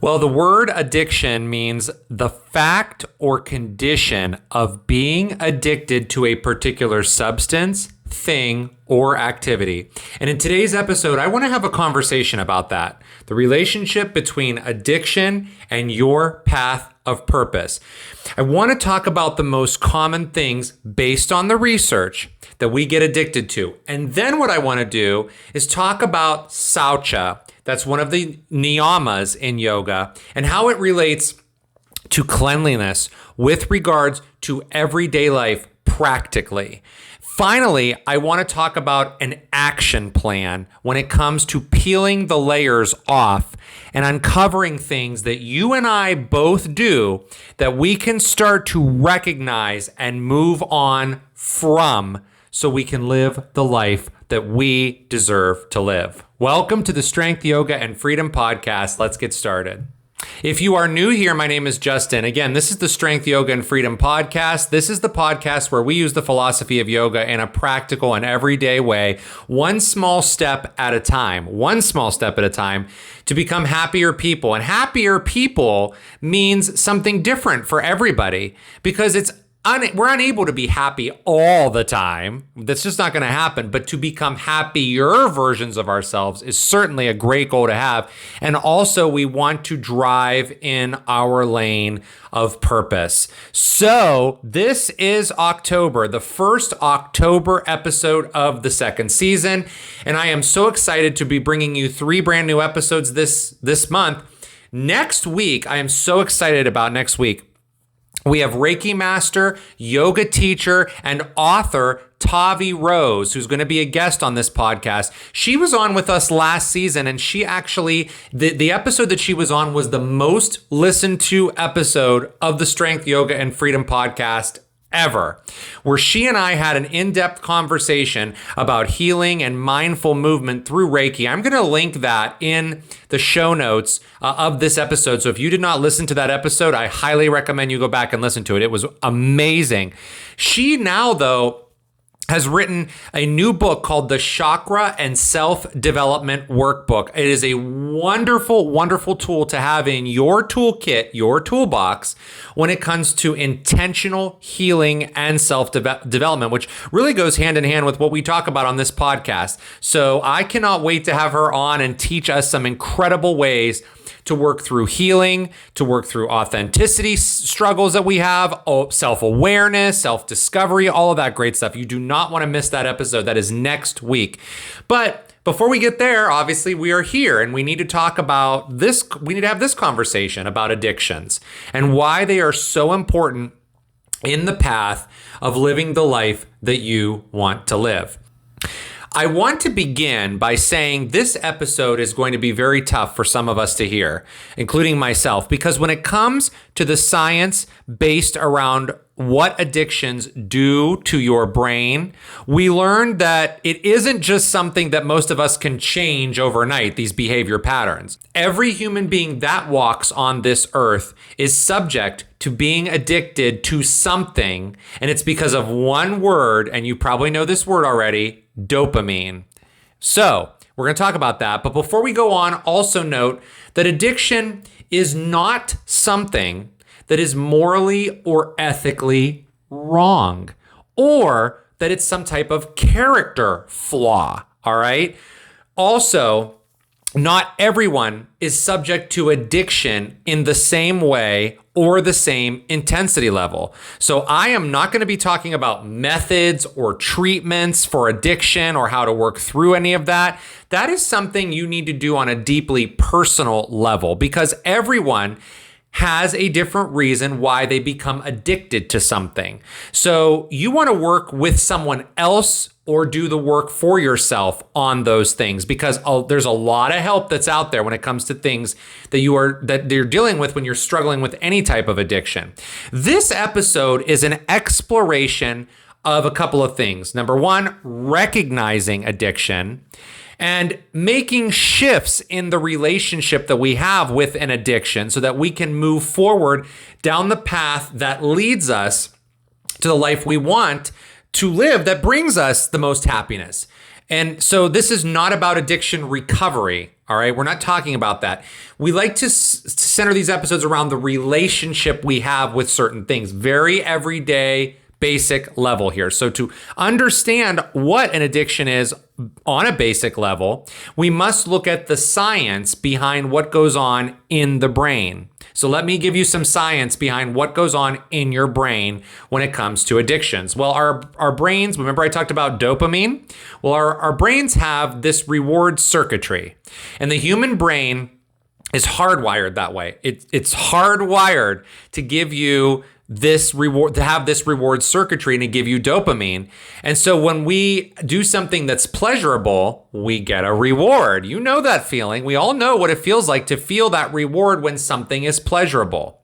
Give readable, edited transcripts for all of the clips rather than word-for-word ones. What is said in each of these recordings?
Well, the word addiction means the fact or condition of being addicted to a particular substance, thing, or activity. And in today's episode, I want to have a conversation about that. The relationship between addiction and your path of purpose. I want to talk about the most common things based on the research that we get addicted to. And then what I want to do is talk about saucha. That's one of the niyamas in yoga, and how it relates to cleanliness with regards to everyday life practically. Finally, I want to talk about an action plan when it comes to peeling the layers off and uncovering things that you and I both do that we can start to recognize and move on from so we can live the life that we deserve to live. Welcome to the Strength, Yoga, and Freedom Podcast. Let's get started. If you are new here, my name is Justin. Again, this is the Strength, Yoga, and Freedom Podcast. This is the podcast where we use the philosophy of yoga in a practical and everyday way, one small step at a time, to become happier people. And happier people means something different for everybody because we're unable to be happy all the time. That's just not going to happen. But to become happier versions of ourselves is certainly a great goal to have. And also, we want to drive in our lane of purpose. So this is October, the first October episode of the second season. And I am so excited to be bringing you 3 brand new episodes this month. Next week, I am so excited about next week. We have Reiki master, yoga teacher, and author Tavi Rose, who's going to be a guest on this podcast. She was on with us last season, and she actually, the episode that she was on was the most listened to episode of the Strength, Yoga, and Freedom Podcast ever, where she and I had an in-depth conversation about healing and mindful movement through Reiki. I'm going to link that in the show notes of this episode. So if you did not listen to that episode, I highly recommend you go back and listen to it. It was amazing. She now, though, has written a new book called the Chakra and Self-Development Workbook. It is a wonderful, wonderful tool to have in your toolkit, your toolbox, when it comes to intentional healing and self-development, which really goes hand in hand with what we talk about on this podcast. So I cannot wait to have her on and teach us some incredible ways to work through healing, to work through authenticity struggles that we have, self-awareness, self-discovery, all of that great stuff. You do not want to miss that episode. That is next week. But before we get there, obviously we are here and we need to talk about this. We need to have this conversation about addictions and why they are so important in the path of living the life that you want to live. I want to begin by saying this episode is going to be very tough for some of us to hear, including myself, because when it comes to the science based around what addictions do to your brain, we learned that it isn't just something that most of us can change overnight, these behavior patterns. Every human being that walks on this earth is subject to being addicted to something, and it's because of one word, and you probably know this word already, dopamine. So we're going to talk about that. But before we go on, also note that addiction is not something that is morally or ethically wrong, or that it's some type of character flaw. All right. Also, not everyone is subject to addiction in the same way or the same intensity level. So I am not going to be talking about methods or treatments for addiction or how to work through any of that. That is something you need to do on a deeply personal level because everyone has a different reason why they become addicted to something. So you want to work with someone else or do the work for yourself on those things because there's a lot of help that's out there when it comes to things that you're dealing with when you're struggling with any type of addiction. This episode is an exploration of a couple of things. Number one, recognizing addiction and making shifts in the relationship that we have with an addiction so that we can move forward down the path that leads us to the life we want to live that brings us the most happiness. And so this is not about addiction recovery. All right. We're not talking about that. We like to center these episodes around the relationship we have with certain things. Very everyday, basic level here. So to understand what an addiction is on a basic level, we must look at the science behind what goes on in the brain. So let me give you some science behind what goes on in your brain when it comes to addictions. Well, our brains, remember I talked about dopamine? Well, our brains have this reward circuitry, and the human brain is hardwired that way. It's hardwired to give you this reward, to have this reward circuitry and to give you dopamine. And so when we do something that's pleasurable, we get a reward. You know that feeling. We all know what it feels like to feel that reward when something is pleasurable.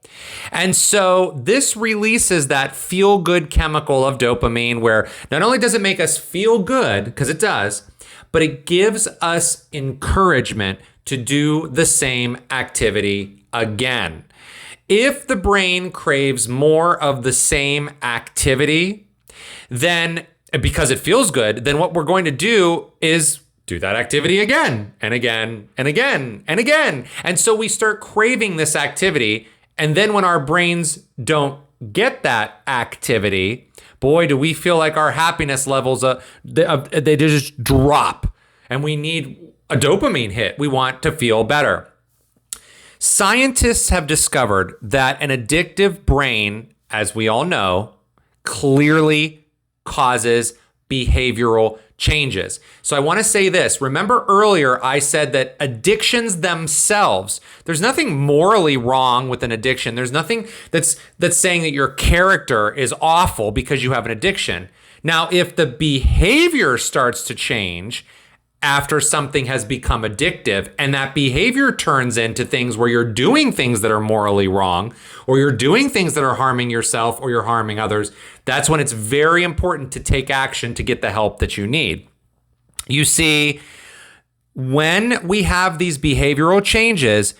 And so this releases that feel-good chemical of dopamine, where not only does it make us feel good, because it does, but it gives us encouragement to do the same activity again. If the brain craves more of the same activity, then because it feels good, then what we're going to do is do that activity again and again and again and again. And so we start craving this activity. And then when our brains don't get that activity, boy, do we feel like our happiness levels, they just drop. And we need a dopamine hit. We want to feel better. Scientists have discovered that an addictive brain, as we all know, clearly causes behavioral changes. So I want to say this. Remember earlier I said that addictions themselves, there's nothing morally wrong with an addiction. There's nothing that's saying that your character is awful because you have an addiction. Now, if the behavior starts to change after something has become addictive, and that behavior turns into things where you're doing things that are morally wrong, or you're doing things that are harming yourself or you're harming others, that's when it's very important to take action to get the help that you need. You see, when we have these behavioral changes,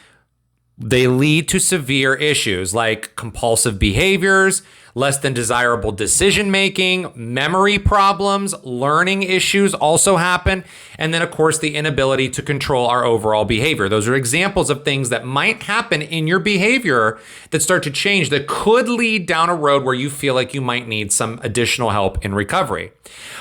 they lead to severe issues like compulsive behaviors, less than desirable decision making, memory problems, learning issues also happen. And then, of course, the inability to control our overall behavior. Those are examples of things that might happen in your behavior that start to change, that could lead down a road where you feel like you might need some additional help in recovery.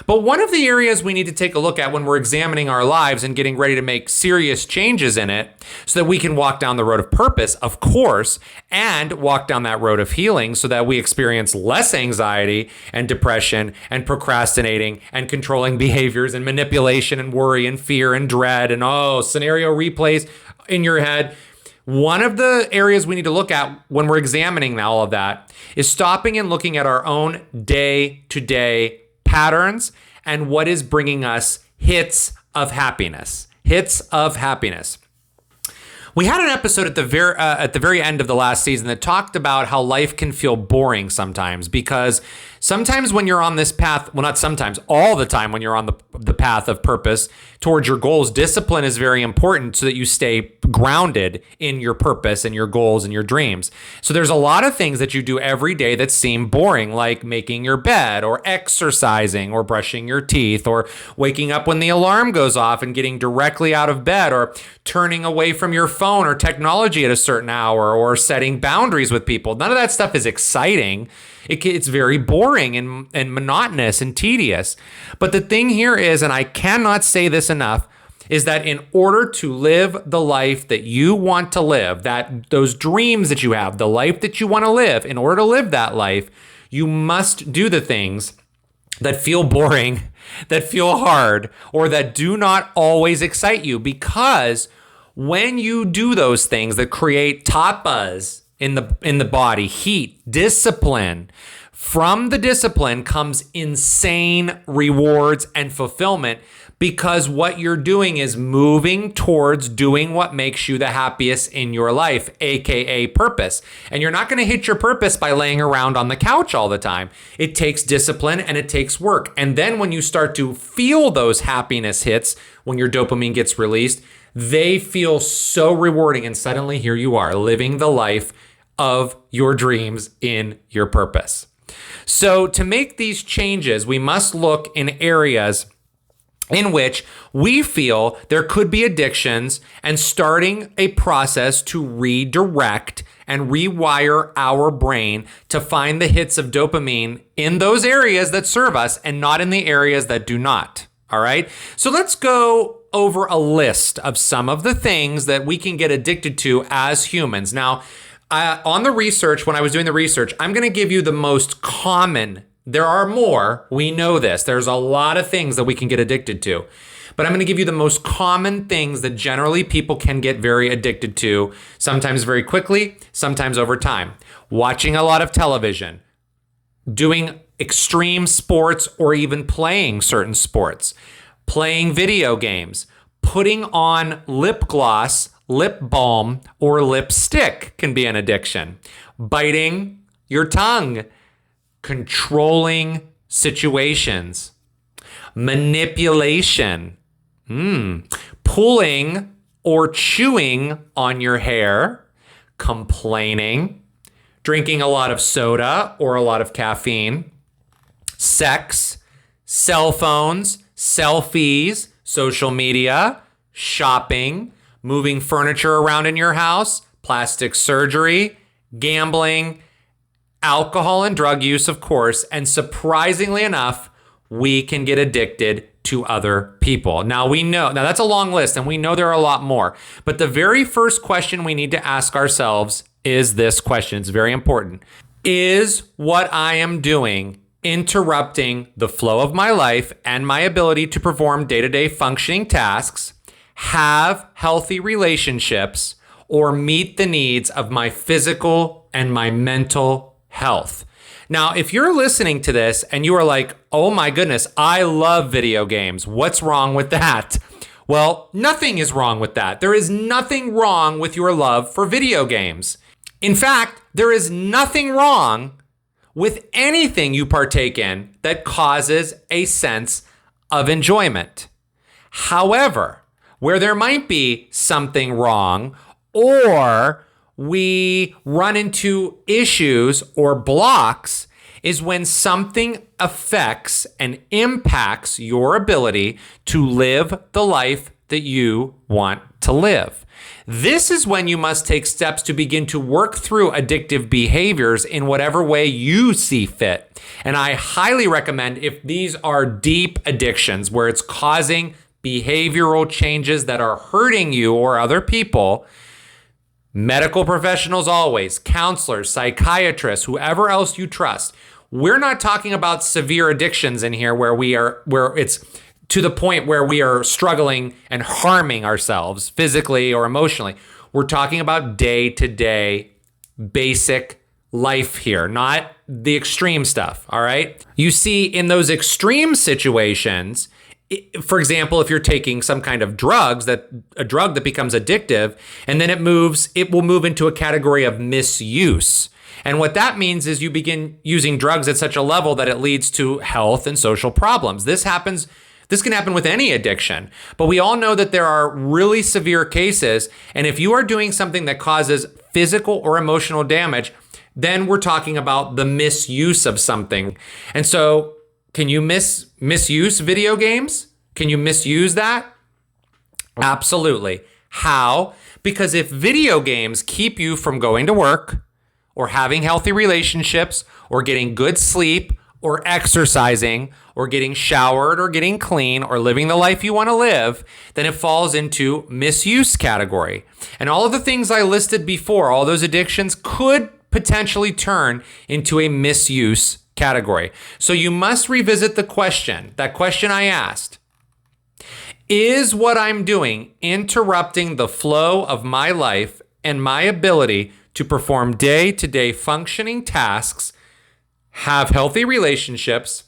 But one of the areas we need to take a look at when we're examining our lives and getting ready to make serious changes in it so that we can walk down the road of purpose, of course, and walk down that road of healing so that we experience less anxiety and depression and procrastinating and controlling behaviors and manipulation and worry and fear and dread and scenario replays in your head. One of the areas we need to look at when we're examining all of that is stopping and looking at our own day-to-day patterns and what is bringing us hits of happiness. Hits of happiness. We had an episode at the very end of the last season that talked about how life can feel boring sometimes, because sometimes when you're on this path, well, not sometimes, all the time when you're on the path of purpose towards your goals, discipline is very important so that you stay grounded in your purpose and your goals and your dreams. So there's a lot of things that you do every day that seem boring, like making your bed or exercising or brushing your teeth or waking up when the alarm goes off and getting directly out of bed, or turning away from your phone or technology at a certain hour, or setting boundaries with people. None of that stuff is exciting. It's very boring and monotonous and tedious. But the thing here is, and I cannot say this enough, is that in order to live the life that you want to live, that those dreams that you have, the life that you want to live, in order to live that life, you must do the things that feel boring, that feel hard, or that do not always excite you. Because when you do those things that create tapas in the body, heat, discipline, from the discipline comes insane rewards and fulfillment, because what you're doing is moving towards doing what makes you the happiest in your life, aka purpose. And you're not going to hit your purpose by laying around on the couch all the time. It takes discipline and it takes work. And then when you start to feel those happiness hits, when your dopamine gets released, they feel so rewarding. And suddenly here you are living the life of your dreams in your purpose. So to make these changes, we must look in areas in which we feel there could be addictions and starting a process to redirect and rewire our brain to find the hits of dopamine in those areas that serve us and not in the areas that do not. All right. So let's go over a list of some of the things that we can get addicted to as humans. Now, on the research, when I was doing the research, I'm going to give you the most common. There are more. We know this. There's a lot of things that we can get addicted to. But I'm going to give you the most common things that generally people can get very addicted to, sometimes very quickly, sometimes over time. Watching a lot of television, doing extreme sports or even playing certain sports, playing video games, putting on lip gloss, lip balm, or lipstick can be an addiction. Biting your tongue, controlling situations, manipulation, pulling or chewing on your hair, complaining, drinking a lot of soda or a lot of caffeine, sex, cell phones, selfies, social media, shopping, moving furniture around in your house, plastic surgery, gambling, alcohol and drug use, of course, and surprisingly enough, we can get addicted to other people. Now that's a long list and we know there are a lot more, but the very first question we need to ask ourselves is this question. It's very important. Is what I am doing interrupting the flow of my life and my ability to perform day-to-day functioning tasks, have healthy relationships, or meet the needs of my physical and my mental health? Now, if you're listening to this and you are like, oh my goodness, I love video games. What's wrong with that? Well, nothing is wrong with that. There is nothing wrong with your love for video games. In fact, there is nothing wrong with anything you partake in that causes a sense of enjoyment. However, where there might be something wrong or we run into issues or blocks is when something affects and impacts your ability to live the life that you want to live. This is when you must take steps to begin to work through addictive behaviors in whatever way you see fit. And I highly recommend, if these are deep addictions where it's causing behavioral changes that are hurting you or other people, medical professionals always, counselors, psychiatrists, whoever else you trust. We're not talking about severe addictions in here where it's to the point where we are struggling and harming ourselves physically or emotionally. We're talking about day-to-day basic life here, not the extreme stuff, all right? You see, in those extreme situations, for example, if you're taking some kind of drugs, a drug that becomes addictive, and then it will move into a category of misuse. And what that means is you begin using drugs at such a level that it leads to health and social problems. This can happen with any addiction, but we all know that there are really severe cases. And if you are doing something that causes physical or emotional damage, then we're talking about the misuse of something. And so can you misuse video games? Can you misuse that? Absolutely. How? Because if video games keep you from going to work or having healthy relationships or getting good sleep or exercising or getting showered or getting clean or living the life you want to live, then it falls into misuse category. And all of the things I listed before, all those addictions could potentially turn into a misuse category. So you must revisit that question I asked. Is what I'm doing interrupting the flow of my life and my ability to perform day-to-day functioning tasks, have healthy relationships,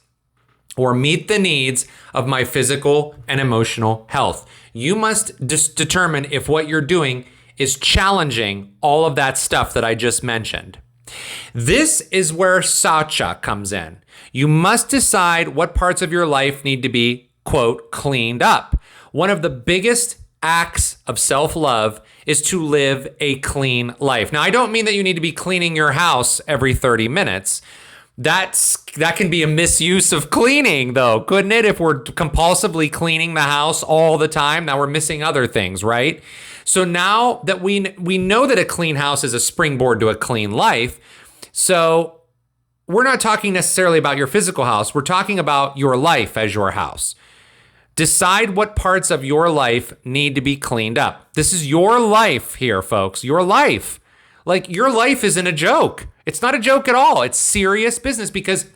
or meet the needs of my physical and emotional health? You must determine if what you're doing is challenging all of that stuff that I just mentioned. This is where Sacha comes in. You must decide what parts of your life need to be, quote, cleaned up. One of the biggest acts of self-love is to live a clean life. Now, I don't mean that you need to be cleaning your house every 30 minutes, that can be a misuse of cleaning, though, couldn't it? If we're compulsively cleaning the house all the time, now we're missing other things, right? So now that we know that a clean house is a springboard to a clean life, so we're not talking necessarily about your physical house. We're talking about your life as your house. Decide what parts of your life need to be cleaned up. This is your life here, folks. Your life. Like, your life isn't a joke. It's not a joke at all. It's serious business because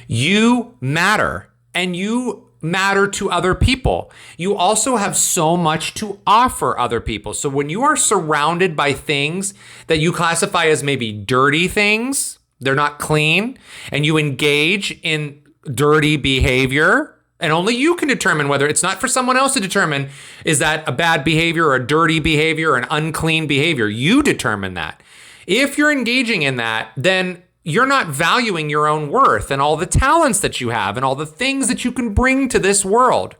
you matter and you matter to other people. You also have so much to offer other people. So when you are surrounded by things that you classify as maybe dirty things, they're not clean, and you engage in dirty behavior, and only you can determine whether it's not for someone else to determine, is that a bad behavior or a dirty behavior or an unclean behavior? You determine that. If you're engaging in that, then you're not valuing your own worth and all the talents that you have and all the things that you can bring to this world.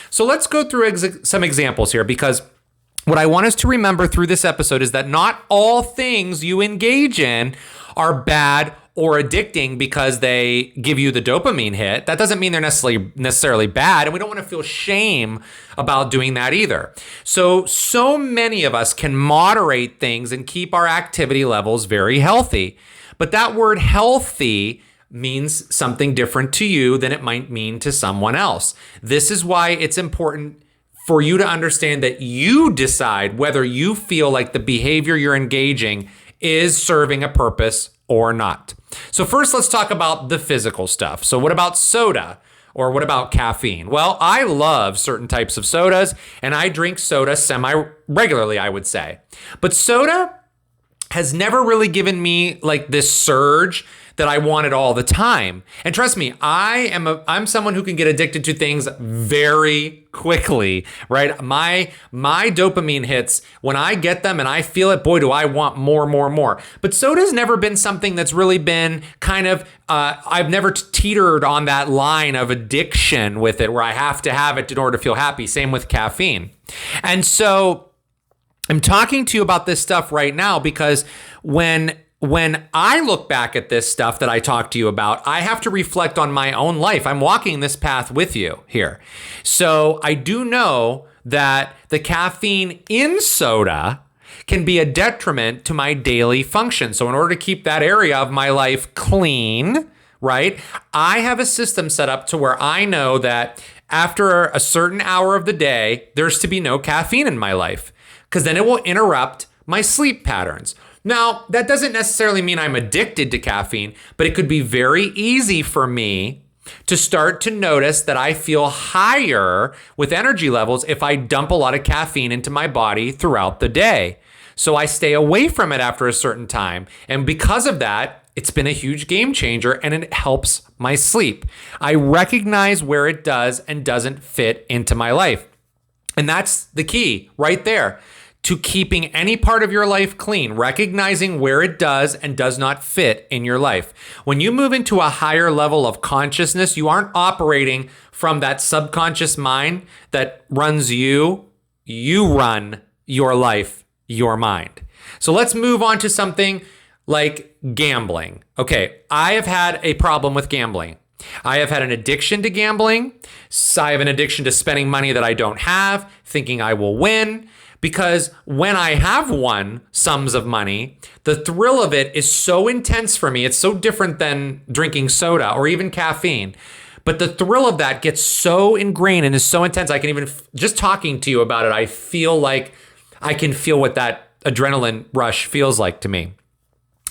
So let's go through some examples here, because what I want us to remember through this episode is that not all things you engage in are bad or addicting because they give you the dopamine hit. That doesn't mean they're necessarily bad, and we don't want to feel shame about doing that either. So many of us can moderate things and keep our activity levels very healthy. But that word healthy means something different to you than it might mean to someone else. This is why it's important for you to understand that you decide whether you feel like the behavior you're engaging is serving a purpose or not. So first, let's talk about the physical stuff. So what about soda? Or what about caffeine? Well, I love certain types of sodas, and I drink soda semi-regularly, I would say. But soda has never really given me like this surge that I wanted all the time. And trust me, I'm someone who can get addicted to things very quickly, right? My dopamine hits when I get them and I feel it, boy, do I want more. But soda's never been something that's really been kind of, I've never teetered on that line of addiction with it where I have to have it in order to feel happy. Same with caffeine. And so I'm talking to you about this stuff right now because when I look back at this stuff that I talk to you about, I have to reflect on my own life. I'm walking this path with you here. So I do know that the caffeine in soda can be a detriment to my daily function. So in order to keep that area of my life clean, right, I have a system set up to where I know that after a certain hour of the day, there's to be no caffeine in my life, because then it will interrupt my sleep patterns. Now, that doesn't necessarily mean I'm addicted to caffeine, but it could be very easy for me to start to notice that I feel higher with energy levels if I dump a lot of caffeine into my body throughout the day. So I stay away from it after a certain time. And because of that, it's been a huge game changer, and it helps my sleep. I recognize where it does and doesn't fit into my life. And that's the key right there to keeping any part of your life clean, recognizing where it does and does not fit in your life. When you move into a higher level of consciousness, you aren't operating from that subconscious mind that runs you. You run your life, your mind. So let's move on to something like gambling. Okay, I have had a problem with gambling. I have had an addiction to gambling. I have an addiction to spending money that I don't have, thinking I will win. Because when I have won sums of money, the thrill of it is so intense for me. It's so different than drinking soda or even caffeine. But the thrill of that gets so ingrained and is so intense. I can even, just talking to you about it, I feel like I can feel what that adrenaline rush feels like to me.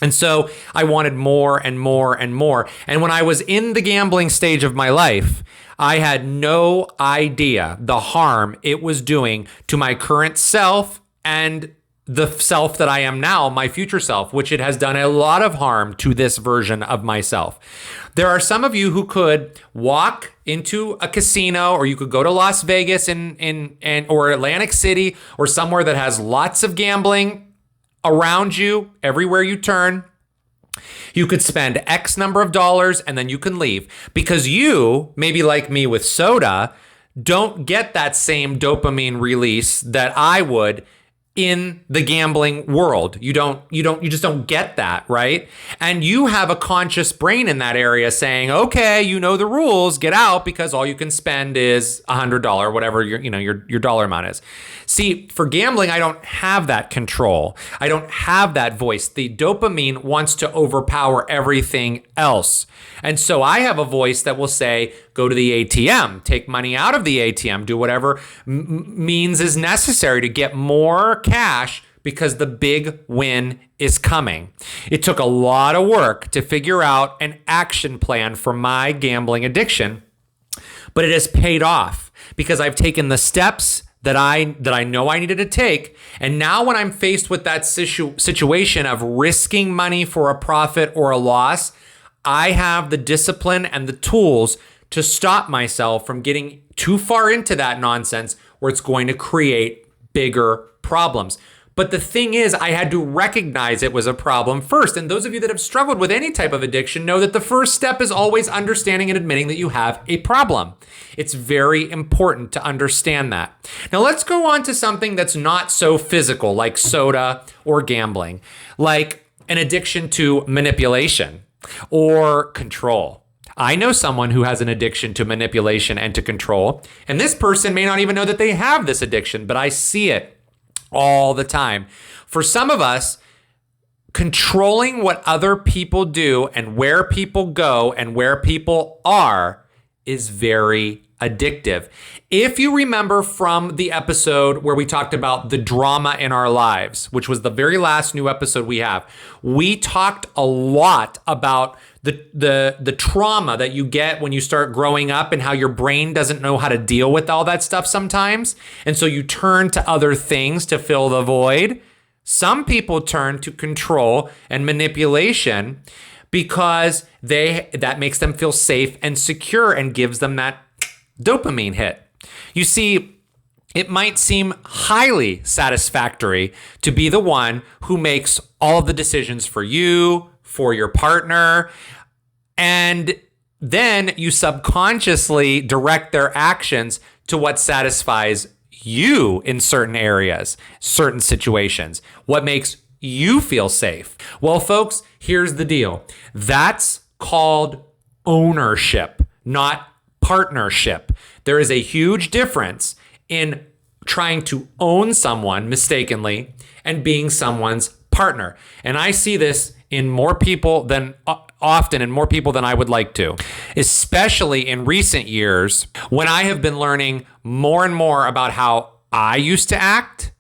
And so I wanted more and more and more. And when I was in the gambling stage of my life, I had no idea the harm it was doing to my current self and the self that I am now, my future self, which it has done a lot of harm to this version of myself. There are some of you who could walk into a casino, or you could go to Las Vegas or Atlantic City or somewhere that has lots of gambling around you, everywhere you turn. You could spend X number of dollars and then you can leave, because you, maybe like me with soda, don't get that same dopamine release that I would in the gambling world. You just don't get that, right? And you have a conscious brain in that area saying, okay, you know the rules, get out, because all you can spend is $100, whatever your dollar amount is. See, for gambling, I don't have that control. I don't have that voice. The dopamine wants to overpower everything else. And so I have a voice that will say, go to the ATM, take money out of the ATM, do whatever means is necessary to get more cash because the big win is coming. It took a lot of work to figure out an action plan for my gambling addiction, but it has paid off because I've taken the steps that I know I needed to take. And now when I'm faced with that situation of risking money for a profit or a loss, I have the discipline and the tools to stop myself from getting too far into that nonsense where it's going to create bigger problems. But the thing is, I had to recognize it was a problem first. And those of you that have struggled with any type of addiction know that the first step is always understanding and admitting that you have a problem. It's very important to understand that. Now let's go on to something that's not so physical, like soda or gambling, like an addiction to manipulation or control. I know someone who has an addiction to manipulation and to control, and this person may not even know that they have this addiction, but I see it all the time. For some of us, controlling what other people do and where people go and where people are is very addictive. If you remember from the episode where we talked about the drama in our lives, which was the very last new episode we have, we talked a lot about the trauma that you get when you start growing up and how your brain doesn't know how to deal with all that stuff sometimes. And so you turn to other things to fill the void. Some people turn to control and manipulation because that makes them feel safe and secure and gives them that dopamine hit. You see, it might seem highly satisfactory to be the one who makes all of the decisions for you, for your partner, and then you subconsciously direct their actions to what satisfies you in certain areas, certain situations, what makes you feel safe. Well, folks, here's the deal. That's called ownership, not partnership. There is a huge difference in trying to own someone mistakenly and being someone's partner. And I see this in more people than often and more people than I would like to, especially in recent years when I have been learning more and more about how I used to act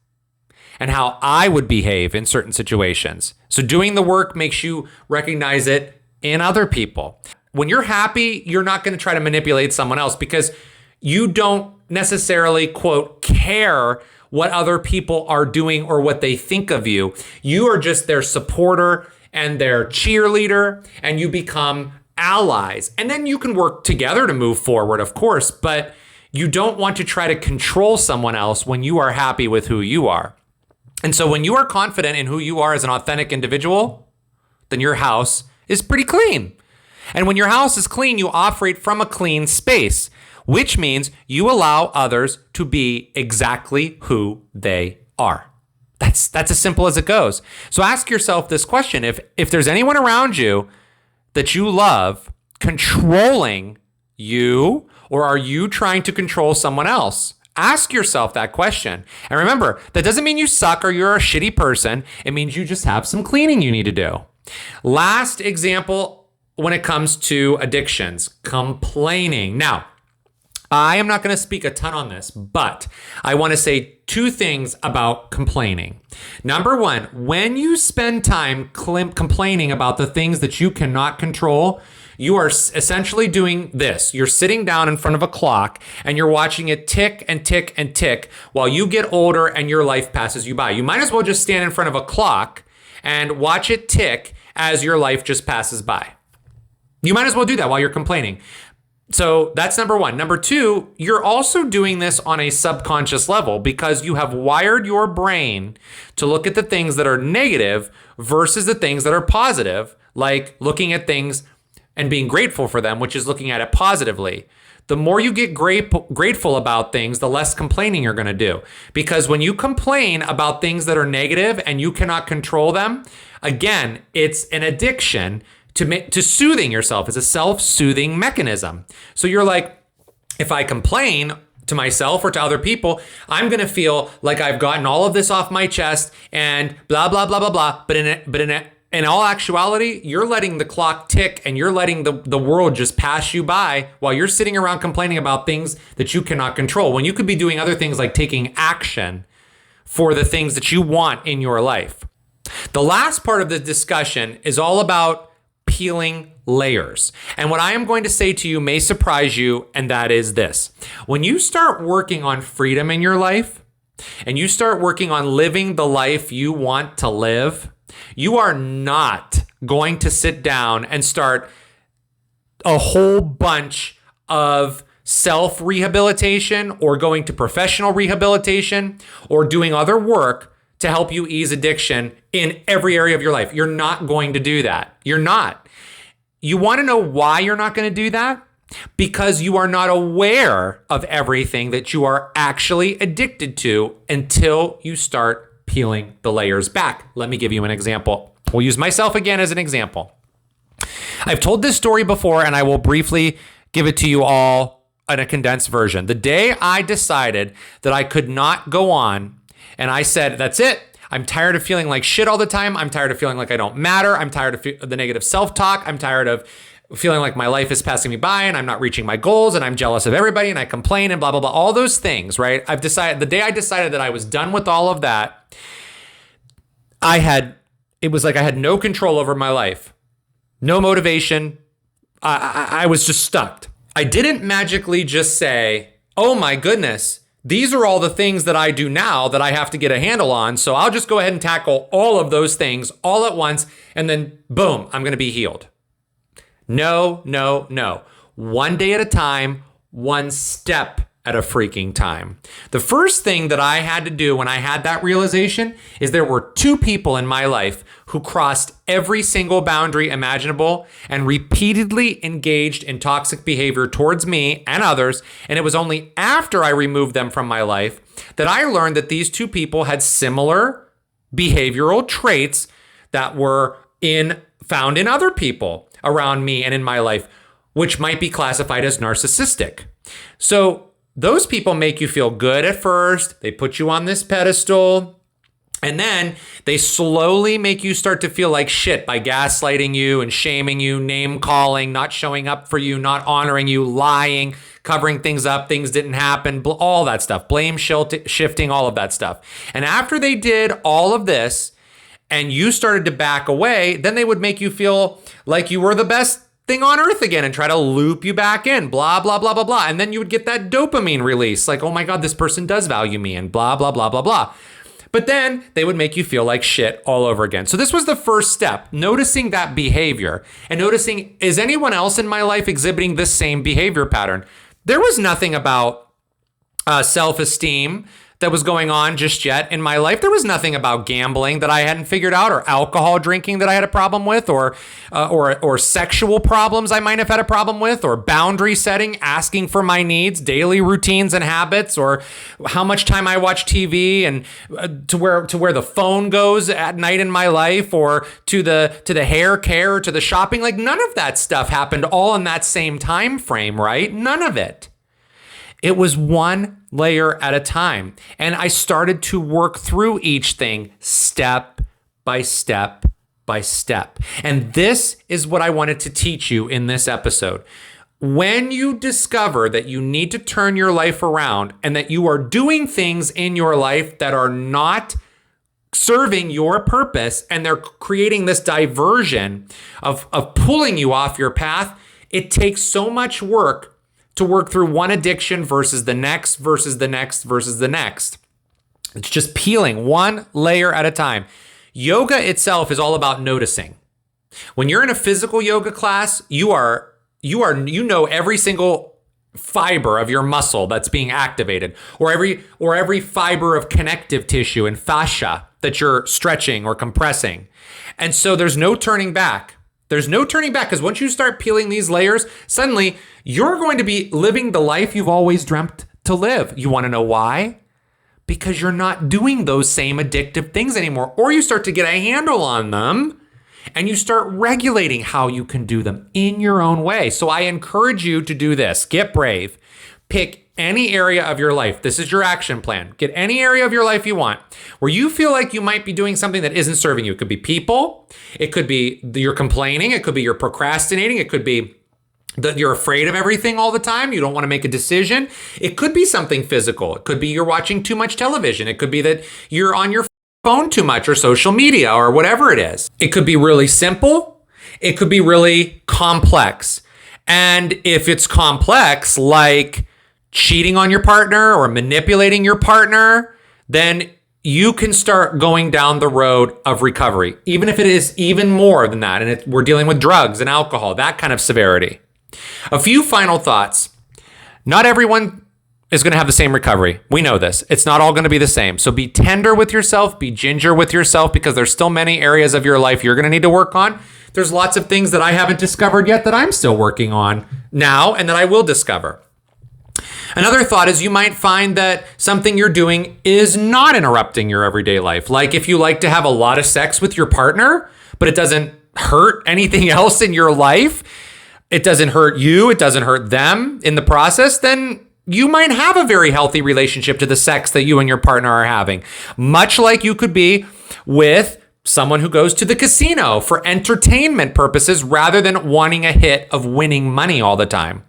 and how I would behave in certain situations. So doing the work makes you recognize it in other people. When you're happy, you're not going to try to manipulate someone else because you don't necessarily, quote, care what other people are doing or what they think of you. You are just their supporter and their cheerleader, and you become allies. And then you can work together to move forward, of course, but you don't want to try to control someone else when you are happy with who you are. And so when you are confident in who you are as an authentic individual, then your house is pretty clean. And when your house is clean, you operate from a clean space, which means you allow others to be exactly who they are. That's as simple as it goes. So ask yourself this question. If there's anyone around you that you love controlling you, or are you trying to control someone else? Ask yourself that question. And remember, that doesn't mean you suck or you're a shitty person. It means you just have some cleaning you need to do. Last example when it comes to addictions, complaining. Now, I am not going to speak a ton on this, but I want to say two things about complaining. Number one, when you spend time complaining about the things that you cannot control, you are essentially doing this. You're sitting down in front of a clock and you're watching it tick and tick and tick while you get older and your life passes you by. You might as well just stand in front of a clock and watch it tick as your life just passes by. You might as well do that while you're complaining. So that's number one. Number two, you're also doing this on a subconscious level because you have wired your brain to look at the things that are negative versus the things that are positive, like looking at things and being grateful for them, which is looking at it positively. the more you get grateful about things, the less complaining you're going to do. Because when you complain about things that are negative and you cannot control them, again, it's an addiction to soothing yourself. It's a self-soothing mechanism. So you're like, if I complain to myself or to other people, I'm going to feel like I've gotten all of this off my chest and blah, blah, blah, blah, blah. But in all actuality, you're letting the clock tick and you're letting the world just pass you by while you're sitting around complaining about things that you cannot control, when you could be doing other things like taking action for the things that you want in your life. The last part of the discussion is all about peeling layers. And what I am going to say to you may surprise you, and that is this. When you start working on freedom in your life and you start working on living the life you want to live, you are not going to sit down and start a whole bunch of self-rehabilitation or going to professional rehabilitation or doing other work to help you ease addiction in every area of your life. You're not going to do that. You're not. You want to know why you're not going to do that? Because you are not aware of everything that you are actually addicted to until you start peeling the layers back. Let me give you an example. We'll use myself again as an example. I've told this story before, and I will briefly give it to you all in a condensed version. The day I decided that I could not go on, and I said, that's it. I'm tired of feeling like shit all the time. I'm tired of feeling like I don't matter. I'm tired of the negative self-talk. I'm tired of feeling like my life is passing me by and I'm not reaching my goals and I'm jealous of everybody and I complain and blah, blah, blah. All those things, right? The day I decided that I was done with all of that, it was like I had no control over my life. No motivation. I was just stuck. I didn't magically just say, oh my goodness, these are all the things that I do now that I have to get a handle on. So I'll just go ahead and tackle all of those things all at once. And then boom, I'm going to be healed. No. One day at a time, one step at a freaking time. The first thing that I had to do when I had that realization is there were two people in my life who crossed every single boundary imaginable and repeatedly engaged in toxic behavior towards me and others. And it was only after I removed them from my life that I learned that these two people had similar behavioral traits that were found in other people around me and in my life, which might be classified as narcissistic. So those people make you feel good at first. They put you on this pedestal. And then they slowly make you start to feel like shit by gaslighting you and shaming you, name calling, not showing up for you, not honoring you, lying, covering things up, things didn't happen, all that stuff, blame shifting, all of that stuff. And after they did all of this and you started to back away, then they would make you feel like you were the best thing on earth again and try to loop you back in, blah, blah, blah, blah, blah. And then you would get that dopamine release, like, oh my God, this person does value me and blah, blah, blah, blah, blah. But then they would make you feel like shit all over again. So this was the first step, noticing that behavior and noticing, is anyone else in my life exhibiting this same behavior pattern? There was nothing about self-esteem that was going on just yet in my life. There was nothing about gambling that I hadn't figured out, or alcohol drinking that I had a problem with, or sexual problems I might have had a problem with, or boundary setting, asking for my needs, daily routines and habits, or how much time I watch TV, and to where the phone goes at night in my life, or to the hair care, or to the shopping. Like, none of that stuff happened all in that same time frame, right? None of it. It was one layer at a time. And I started to work through each thing step by step by step. And this is what I wanted to teach you in this episode. When you discover that you need to turn your life around and that you are doing things in your life that are not serving your purpose and they're creating this diversion of pulling you off your path, it takes so much work to work through one addiction versus the next, versus the next, versus the next. It's just peeling one layer at a time. Yoga itself is all about noticing. When you're in a physical yoga class, you know every single fiber of your muscle that's being activated, or every fiber of connective tissue and fascia that you're stretching or compressing. And so there's no turning back. There's no turning back, because once you start peeling these layers, suddenly you're going to be living the life you've always dreamt to live. You want to know why? Because you're not doing those same addictive things anymore, or you start to get a handle on them and you start regulating how you can do them in your own way. So I encourage you to do this. Get brave. Pick any area of your life. This is your action plan. Get any area of your life you want where you feel like you might be doing something that isn't serving you. It could be people. It could be you're complaining. It could be you're procrastinating. It could be that you're afraid of everything all the time. You don't want to make a decision. It could be something physical. It could be you're watching too much television. It could be that you're on your phone too much, or social media, or whatever it is. It could be really simple. It could be really complex. And if it's complex, like cheating on your partner or manipulating your partner, then you can start going down the road of recovery, even if it is even more than that. And we're dealing with drugs and alcohol, that kind of severity. A few final thoughts. Not everyone is going to have the same recovery. We know this. It's not all going to be the same. So be tender with yourself, be ginger with yourself, because there's still many areas of your life you're going to need to work on. There's lots of things that I haven't discovered yet that I'm still working on now and that I will discover. Another thought is you might find that something you're doing is not interrupting your everyday life. Like if you like to have a lot of sex with your partner, but it doesn't hurt anything else in your life, it doesn't hurt you, it doesn't hurt them in the process, then you might have a very healthy relationship to the sex that you and your partner are having. Much like you could be with someone who goes to the casino for entertainment purposes rather than wanting a hit of winning money all the time.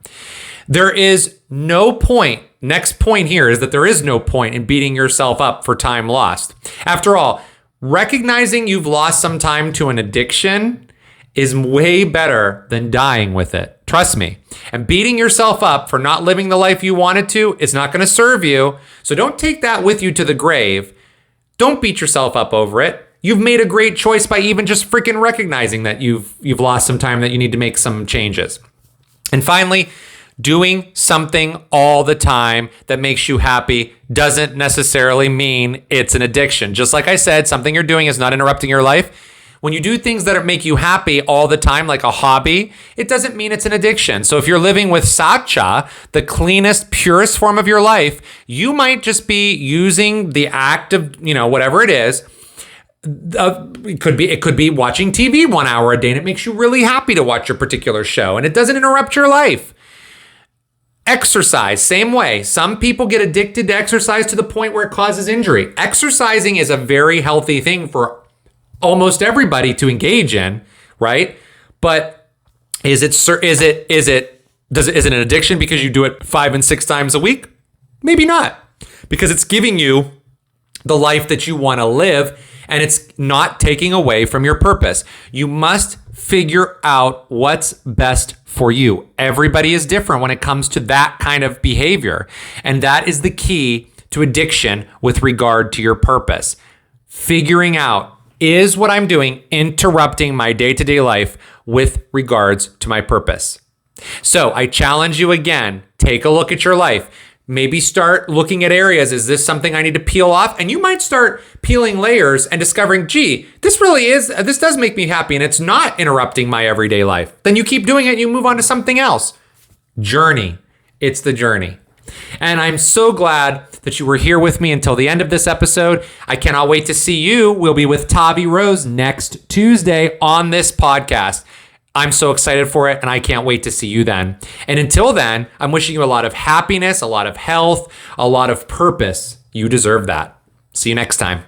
There is no point. Next point here is that there is no point in beating yourself up for time lost. After all, recognizing you've lost some time to an addiction is way better than dying with it. Trust me. And beating yourself up for not living the life you wanted to is not going to serve you. So don't take that with you to the grave. Don't beat yourself up over it. You've made a great choice by even just freaking recognizing that you've lost some time, that you need to make some changes. And finally, doing something all the time that makes you happy doesn't necessarily mean it's an addiction. Just like I said, something you're doing is not interrupting your life. When you do things that make you happy all the time, like a hobby, it doesn't mean it's an addiction. So if you're living with satcha, the cleanest, purest form of your life, you might just be using the act of, whatever it is. It could be watching TV 1 hour a day, and it makes you really happy to watch your particular show, and it doesn't interrupt your life. Exercise, same way. Some people get addicted to exercise to the point where it causes injury. Exercising is a very healthy thing for almost everybody to engage in, right? But is it an addiction because you do it 5 and 6 times a week? Maybe not, because it's giving you the life that you want to live, and it's not taking away from your purpose. You must figure out what's best for you. Everybody is different when it comes to that kind of behavior, and that is the key to addiction with regard to your purpose. Figuring out, is what I'm doing interrupting my day-to-day life with regards to my purpose? So I challenge you again, take a look at your life. Maybe start looking at areas. Is this something I need to peel off? And you might start peeling layers and discovering, this does make me happy and it's not interrupting my everyday life. Then you keep doing it and you move on to something else. Journey. It's the journey. And I'm so glad that you were here with me until the end of this episode. I cannot wait to see you. We'll be with Tavi Rose next Tuesday on this podcast. I'm so excited for it, and I can't wait to see you then. And until then, I'm wishing you a lot of happiness, a lot of health, a lot of purpose. You deserve that. See you next time.